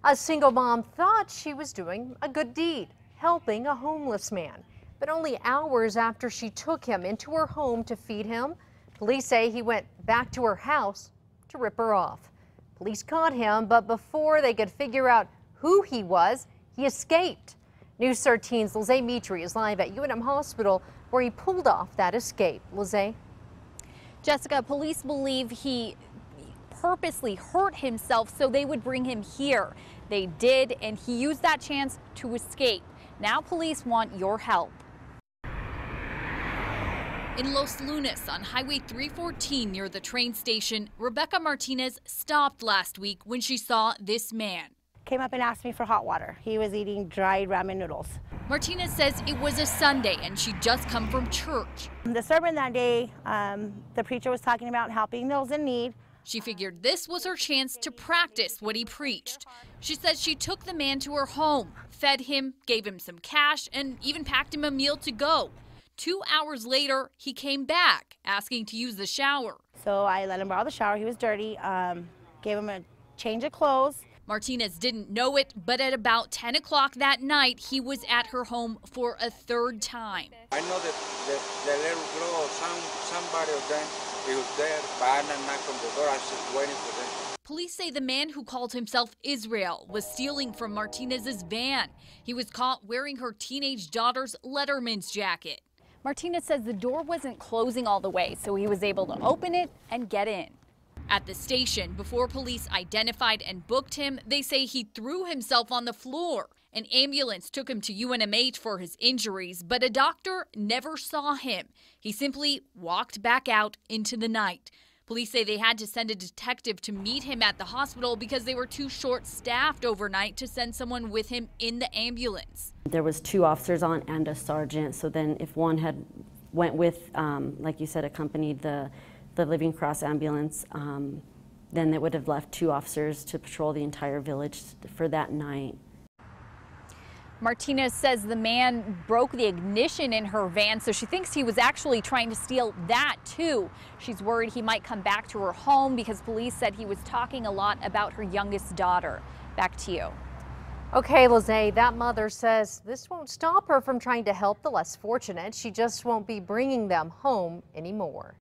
A single mom thought she was doing a good deed, helping a homeless man. But only hours after she took him into her home to feed him, police say he went back to her house to rip her off. Police caught him, but before they could figure out who he was, he escaped. News 13's Lizzie Mitri is live at UNM Hospital where he pulled off that escape. Lizzie? Jessica, police believe he purposely hurt himself so they would bring him here. They did, and he used that chance to escape. Now police want your help. In Los Lunas on Highway 314 near the train station, Rebecca Martinez stopped last week when she saw this man. Came up and asked me for hot water. He was eating dried ramen noodles. Martinez says it was a Sunday and she'd just come from church. The sermon that day, the preacher was talking about helping those in need. She figured this was her chance to practice what he preached. She says she took the man to her home, fed him, gave him some cash, and even packed him a meal to go. 2 hours later, he came back, asking to use the shower. So I let him borrow the shower. He was dirty, gave him a change of clothes. Martinez didn't know it, but at about 10 o'clock that night, he was at her home for a third time. I know that the little girl, somebody of them, he was there, but I didn't knock on the door. I was just waiting for them. Police say the man who called himself Israel was stealing from Martinez's van. He was caught wearing her teenage daughter's Letterman's jacket. Martinez says the door wasn't closing all the way, so he was able to open it and get in. At the station, before police identified and booked him, they say he threw himself on the floor. An ambulance took him to UNMH for his injuries, but a doctor never saw him. He simply walked back out into the night. Police say they had to send a detective to meet him at the hospital because they were too short-staffed overnight to send someone with him in the ambulance. There was 2 officers on and a sergeant, so then if one had went with, like you said, accompanied the Living Cross ambulance, then it would have left 2 officers to patrol the entire village for that night. Martinez says the man broke the ignition in her van, so she thinks he was actually trying to steal that too. She's worried he might come back to her home because police said he was talking a lot about her youngest daughter. Back to you. Okay, Lizzie, that mother says this won't stop her from trying to help the less fortunate. She just won't be bringing them home anymore.